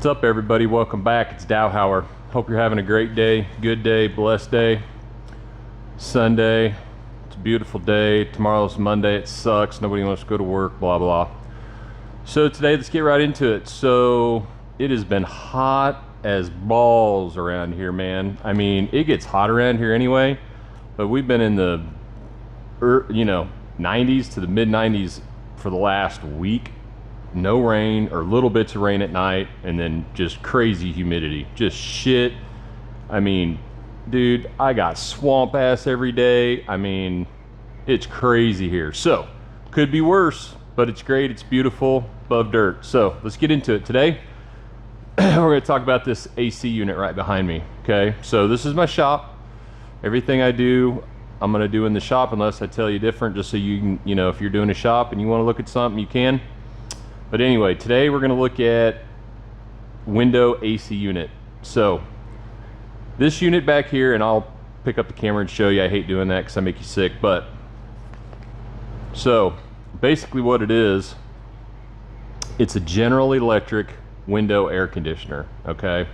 What's up, everybody? Welcome back. It's Dowhauer. Hope you're having a great day, good day, blessed day. Sunday, it's a beautiful day. Tomorrow's Monday. It sucks. Nobody wants to go to work, blah, blah. So today, let's get right into it. So it has been hot as balls around here, man. I mean, it gets hot around here anyway, but we've been in the, 90s to the mid 90s for the last week. No rain or little bits of rain at night, and then just crazy humidity, just shit. I mean, dude, I got swamp ass every day. I mean, it's crazy here. So could be worse, but it's great. It's beautiful above dirt. So let's get into it today. We're going to talk about this AC unit right behind me. Okay, so this is my shop. Everything I do, I'm going to do in the shop unless I tell you different, just so you can, if you're doing a shop and you want to look at something, you can. But anyway, today we're going to look at window AC unit. So this unit back here, and I'll pick up the camera and show you. I hate doing that because I make you sick. But so basically what it is, it's a General Electric window air conditioner. Okay,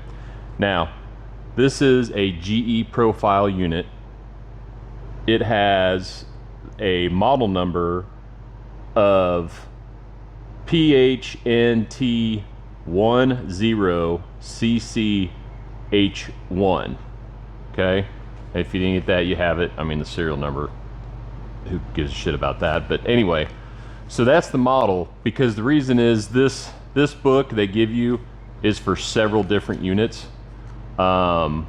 now this is a GE profile unit. It has a model number of PHNT10CCH1. Okay, if you didn't get that, you have it. I mean, the serial number, who gives a shit about that? But anyway, so that's the model, because the reason is this book they give you is for several different units, but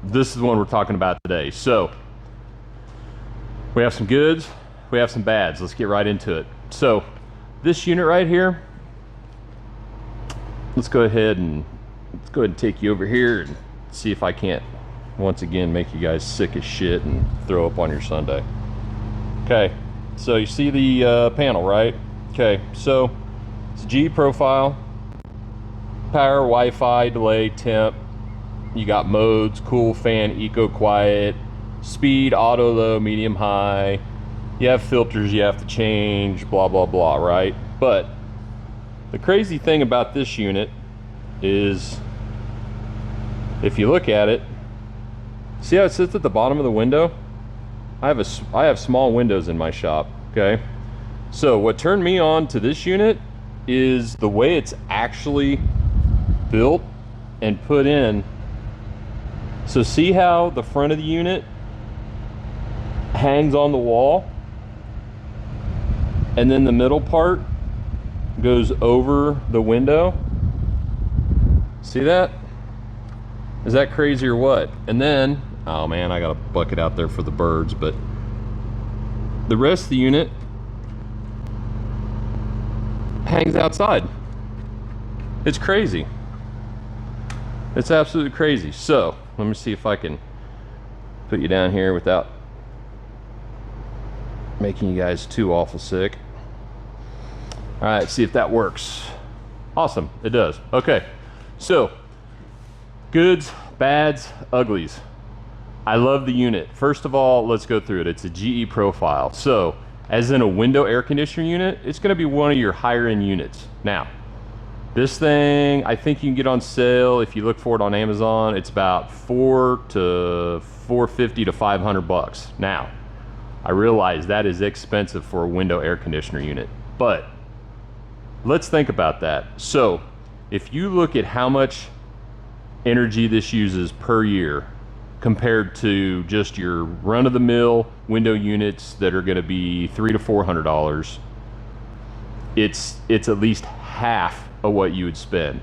this is the one we're talking about today. So we have some goods, we have some bads. Let's get right into it. So this unit right here, let's go ahead and take you over here and see if I can't once again make you guys sick as shit and throw up on your Sunday. Okay, so you see the panel, right? Okay, so it's a GE profile, power, Wi-Fi, delay, temp. You got modes: cool, fan, eco, quiet, speed, auto, low, medium, high. You have filters you have to change, blah, blah, blah, right? But the crazy thing about this unit is, if you look at it, see how it sits at the bottom of the window? I have small windows in my shop, okay? So what turned me on to this unit is the way it's actually built and put in. So see how the front of the unit hangs on the wall, and then the middle part goes over the window? See that? Is that crazy or what? And then, oh man, I got a bucket out there for the birds, but the rest of the unit hangs outside. It's crazy. It's absolutely crazy. So let me see if I can put you down here without making you guys too awful sick. All right, see if that works. Awesome, it does. Okay, so goods, bads, uglies. I love the unit. First of all, let's go through it. It's a GE profile. So as in a window air conditioner unit, it's gonna be one of your higher end units. Now, this thing, I think you can get on sale, if you look for it on Amazon, it's about $450 to $500. Now, I realize that is expensive for a window air conditioner unit, but let's think about that. So if you look at how much energy this uses per year compared to just your run-of-the-mill window units that are going to be $300 to $400, it's at least half of what you would spend.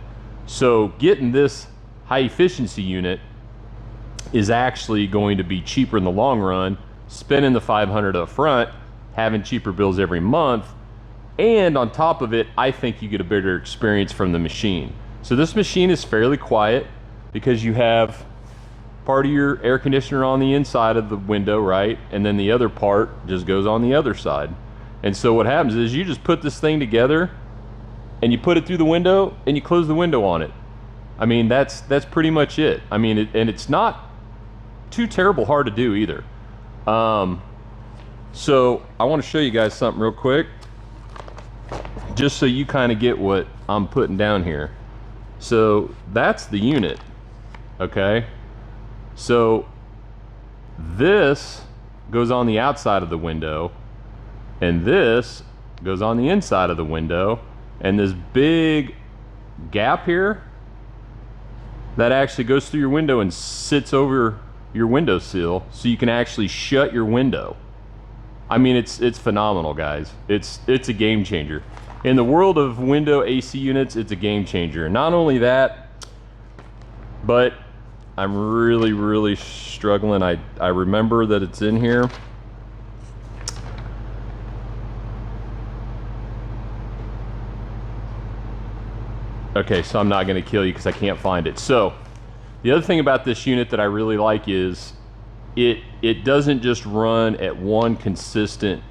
So getting this high efficiency unit is actually going to be cheaper in the long run, spending the $500 up front, having cheaper bills every month, and on top of it, I think you get a better experience from the machine. So this machine is fairly quiet because you have part of your air conditioner on the inside of the window, right? And then the other part just goes on the other side. And so what happens is you just put this thing together and you put it through the window and you close the window on it. I mean, that's pretty much it. I mean, and it's not too terrible hard to do either. So I want to show you guys something real quick. just so you kind of get what I'm putting down here. So that's the unit, okay? So this goes on the outside of the window, and this goes on the inside of the window, and this big gap here that actually goes through your window and sits over your windowsill, so you can actually shut your window. I mean, it's phenomenal, guys. It's a game changer. In the world of window AC units, it's a game changer. Not only that, but I'm really struggling. I remember that it's in here. Okay, so I'm not gonna kill you because I can't find it. So the other thing about this unit that I really like is it doesn't just run at one consistent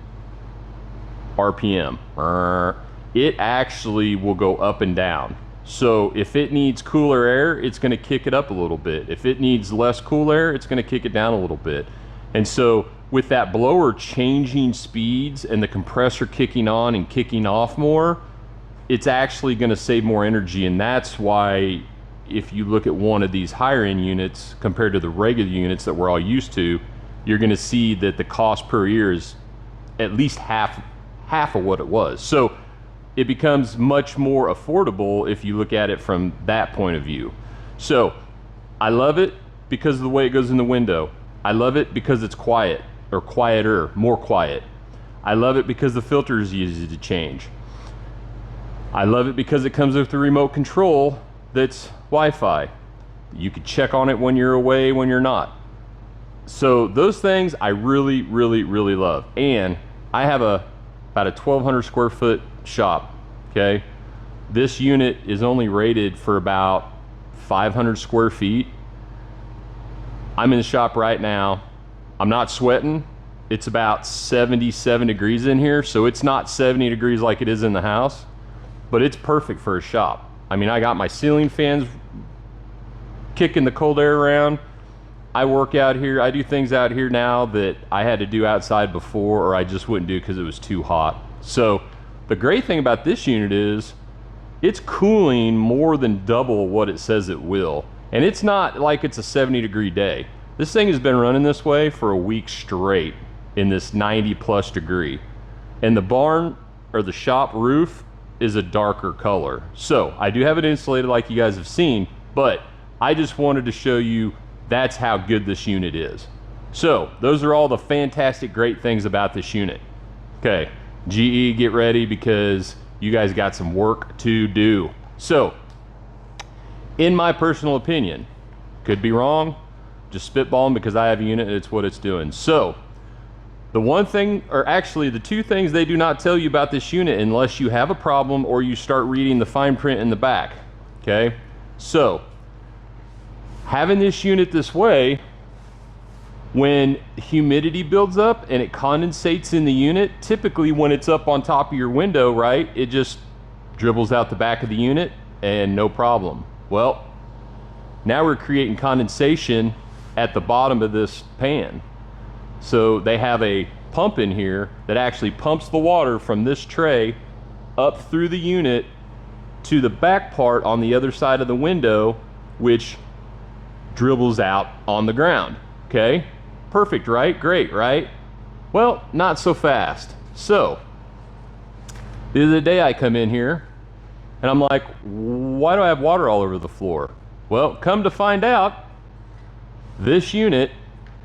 RPM. It actually will go up and down. So if it needs cooler air, it's gonna kick it up a little bit. If it needs less cool air, it's gonna kick it down a little bit. And so with that blower changing speeds and the compressor kicking on and kicking off more, it's actually gonna save more energy. And that's why if you look at one of these higher end units compared to the regular units that we're all used to, you're gonna see that the cost per year is at least half of what it was. So it becomes much more affordable if you look at it from that point of view. So I love it because of the way it goes in the window. I love it because it's quiet, or quieter, more quiet. I love it because the filter is easy to change. I love it because it comes with the remote control that's Wi-Fi. You can check on it when you're away, when you're not. So those things I really love. And I have about a 1,200 square foot shop, okay? This unit is only rated for about 500 square feet. I'm in the shop right now. I'm not sweating. It's about 77 degrees in here, so it's not 70 degrees like it is in the house, but it's perfect for a shop. I mean, I got my ceiling fans kicking the cold air around. I work out here. I do things out here now that I had to do outside before, or I just wouldn't do because it was too hot. So the great thing about this unit is it's cooling more than double what it says it will. And it's not like it's a 70 degree day. This thing has been running this way for a week straight in this 90+ degree. And the barn or the shop roof is a darker color. So I do have it insulated like you guys have seen, but I just wanted to show you that's how good this unit is. So those are all the fantastic great things about this unit. Okay, GE, get ready because you guys got some work to do. So in my personal opinion, could be wrong, just spitballing because I have a unit and it's what it's doing. So the one thing, or actually the two things they do not tell you about this unit unless you have a problem or you start reading the fine print in the back, okay? So having this unit this way, when humidity builds up and it condensates in the unit, typically when it's up on top of your window, right, it just dribbles out the back of the unit and no problem. Well, now we're creating condensation at the bottom of this pan. So they have a pump in here that actually pumps the water from this tray up through the unit to the back part on the other side of the window, which dribbles out on the ground, okay? Perfect, right? Great, right? Well, not so fast. So the other day I come in here and I'm like, why do I have water all over the floor? Well, come to find out, this unit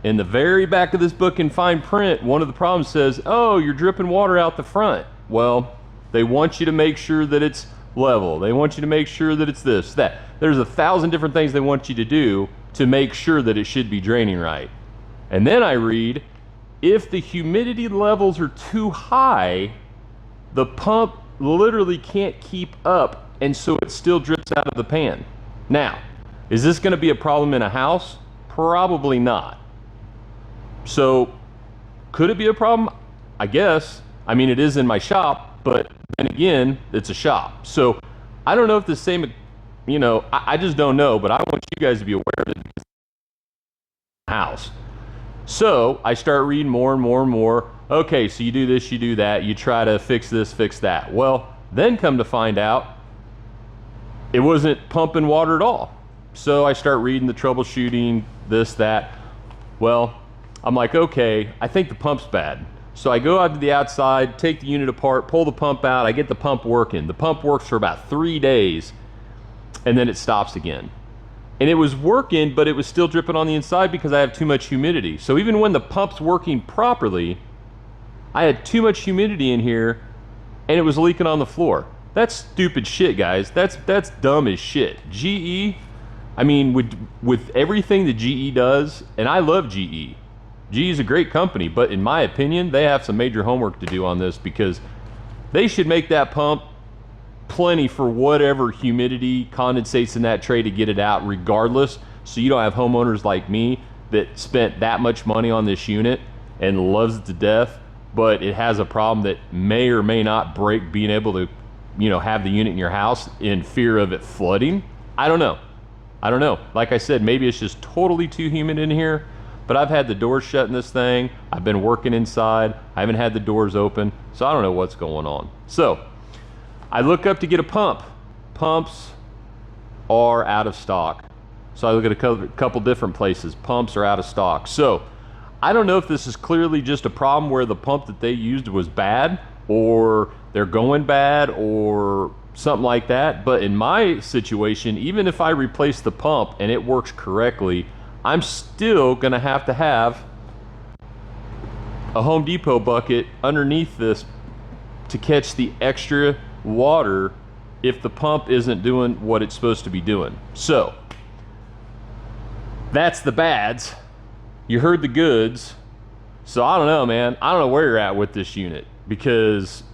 in the very back of this book in fine print, one of the problems says, oh, you're dripping water out the front. Well, they want you to make sure that it's level. They want you to make sure that it's this, that. There's 1,000 different things they want you to do to make sure that it should be draining right. And then I read, if the humidity levels are too high, the pump literally can't keep up, and so it still drips out of the pan. Now, is this gonna be a problem in a house? Probably not. So, could it be a problem? I guess. I mean, it is in my shop, but then again, it's a shop. So, I don't know if the same, you know, I just don't know, but I want you guys to be aware of it because it's in the house. So, I start reading more and more and more. Okay, so you do this, you do that, you try to fix this, fix that. Well, Then come to find out, it wasn't pumping water at all. So I start reading the troubleshooting, this, that. Well, I'm like, okay, I think the pump's bad. So I go out to the outside, take the unit apart, pull the pump out, I get the pump working. The pump works for about 3 days, and then it stops again. And it was working, but it was still dripping on the inside because I have too much humidity. So even when the pump's working properly, I had too much humidity in here, and it was leaking on the floor. That's stupid shit, guys. That's dumb as shit. GE, I mean, with everything that GE does, and I love GE. GE is a great company, but in my opinion, they have some major homework to do on this, because they should make that pump plenty for whatever humidity condensates in that tray to get it out regardless, so you don't have homeowners like me that spent that much money on this unit and loves it to death, but it has a problem that may or may not break being able to, you know, have the unit in your house in fear of it flooding. I don't know. Like I said, maybe it's just totally too humid in here, but I've had the doors shut in this thing. I've been working inside. I haven't had the doors open, so I don't know what's going on. So I look up to get a pump. Pumps are out of stock. So I look at a couple different places. Pumps are out of stock. So I don't know if this is clearly just a problem where the pump that they used was bad, or they're going bad, or something like that. But in my situation, even if I replace the pump and it works correctly, I'm still gonna have to have a Home Depot bucket underneath this to catch the extra water if the pump isn't doing what it's supposed to be doing. So that's the bads. You heard the goods. So I don't know, man. I don't know where you're at with this unit, because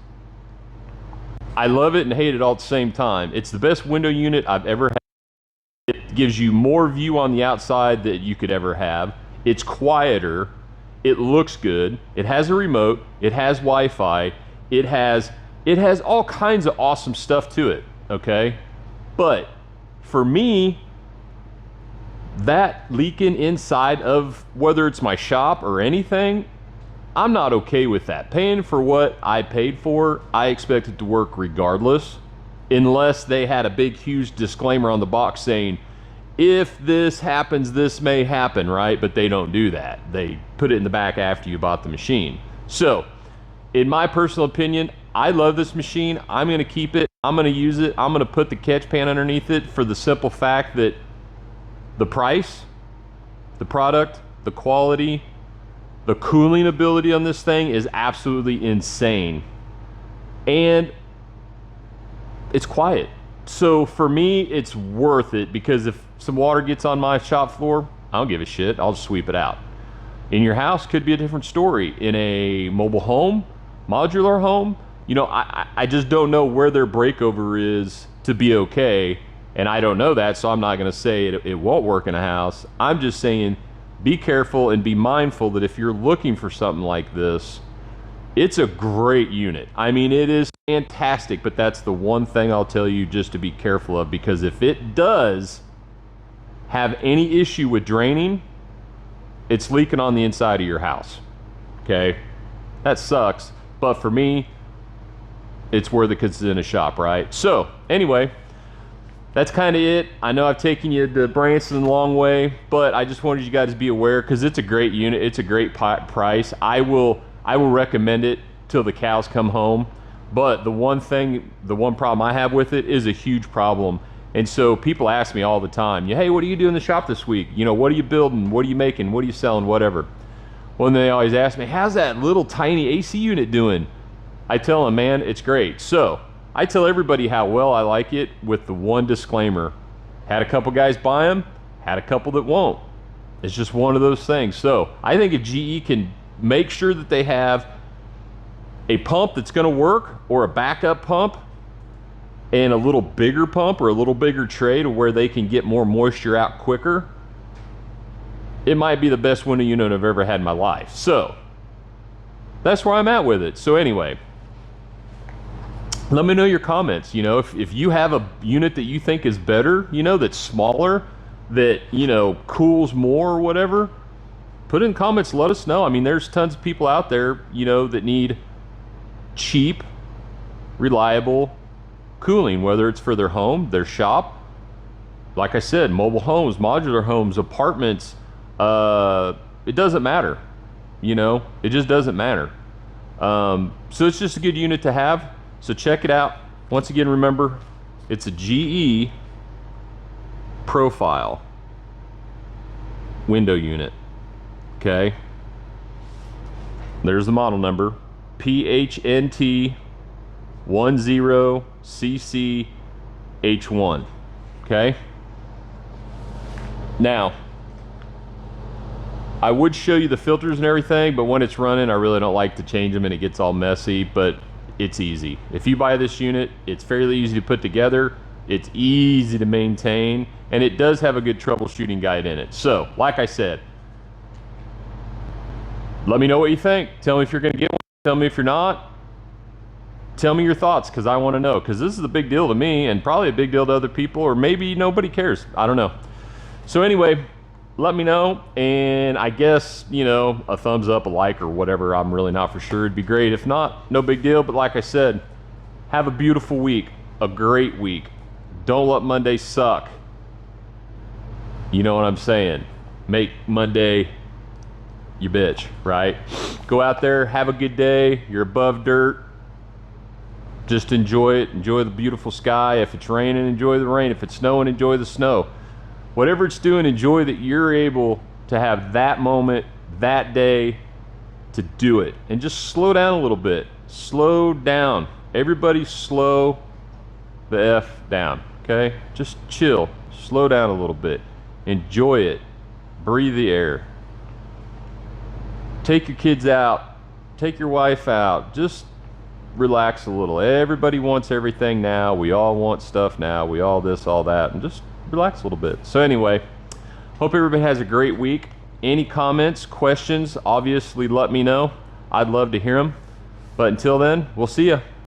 I love it and hate it all at the same time. It's the best window unit I've ever had. It gives you more view on the outside that you could ever have. It's quieter. It looks good. It has a remote. It has Wi-Fi. It has all kinds of awesome stuff to it, okay? But for me, that leaking inside of, whether it's my shop or anything, I'm not okay with that. Paying for what I paid for, I expect it to work regardless, unless they had a big, huge disclaimer on the box saying, if this happens, this may happen, right? But they don't do that. They put it in the back after you bought the machine. So, in my personal opinion, I love this machine. I'm gonna keep it. I'm gonna use it. I'm gonna put the catch pan underneath it for the simple fact that the price, the product, the quality, the cooling ability on this thing is absolutely insane. And it's quiet. So for me, it's worth it, because if some water gets on my shop floor, I don't give a shit. I'll just sweep it out. In your house could be a different story. In a mobile home, modular home, you know, I just don't know where their breakover is to be okay. And I don't know that, so I'm not gonna say it won't work in a house. I'm just saying, be careful and be mindful that if you're looking for something like this, it's a great unit. I mean, it is fantastic, but that's the one thing I'll tell you just to be careful of, because if it does have any issue with draining, it's leaking on the inside of your house, okay? That sucks, but for me, it's worth it because it's in a shop, right? So, anyway, that's kind of it. I know I've taken you to Branson a long way, but I just wanted you guys to be aware, because it's a great unit. It's a great price. I will recommend it till the cows come home. But the one problem I have with it is a huge problem. And so people ask me all the time, hey, what do you do in the shop this week? You know, what are you building? What are you making? What are you selling? Whatever. Well, and they always ask me, how's that little tiny AC unit doing? I tell them, man, it's great. So I tell everybody how well I like it, with the one disclaimer. Had a couple guys buy them, had a couple that won't. It's just one of those things. So I think if GE can make sure that they have a pump that's gonna work, or a backup pump, and a little bigger pump or a little bigger tray to where they can get more moisture out quicker, it might be the best window unit I've ever had in my life. So that's where I'm at with it. So anyway, let me know your comments. You know, if you have a unit that you think is better, you know, that's smaller, that, you know, cools more or whatever, put in comments, let us know. I mean, there's tons of people out there, you know, that need cheap, reliable, cooling, whether it's for their home, their shop, like I said, mobile homes, modular homes, apartments, it doesn't matter. You know, it just doesn't matter. So it's just a good unit to have. So check it out. Once again, remember, it's a GE Profile window unit. Okay. There's the model number, PHNT10CCH1. Okay. Now, I would show you the filters and everything, but when it's running, I really don't like to change them and it gets all messy, but it's easy. If you buy this unit, it's fairly easy to put together, it's easy to maintain, and it does have a good troubleshooting guide in it. So, like I said, let me know what you think. Tell me if you're gonna get one, tell me if you're not. Tell me your thoughts, because I wanna know, because this is a big deal to me and probably a big deal to other people, or maybe nobody cares, I don't know. So anyway, let me know, and I guess, you know, a thumbs up, a like, or whatever, I'm really not for sure. It'd be great. If not, no big deal, but like I said, have a beautiful week, a great week. Don't let Monday suck. You know what I'm saying? Make Monday your bitch, right? Go out there, have a good day. You're above dirt. Just enjoy it. Enjoy the beautiful sky. If it's raining, enjoy the rain. If it's snowing, enjoy the snow. Whatever it's doing, enjoy that you're able to have that moment, that day, to do it. And just slow down a little bit. Slow down. Everybody slow the F down, okay? Just chill. Slow down a little bit. Enjoy it. Breathe the air. Take your kids out. Take your wife out. Just relax a little. Everybody wants everything now. We all want stuff now. We all this, all that. And just relax a little bit. So anyway, hope everybody has a great week. Any comments, questions, obviously let me know. I'd love to hear them. But until then, we'll see ya.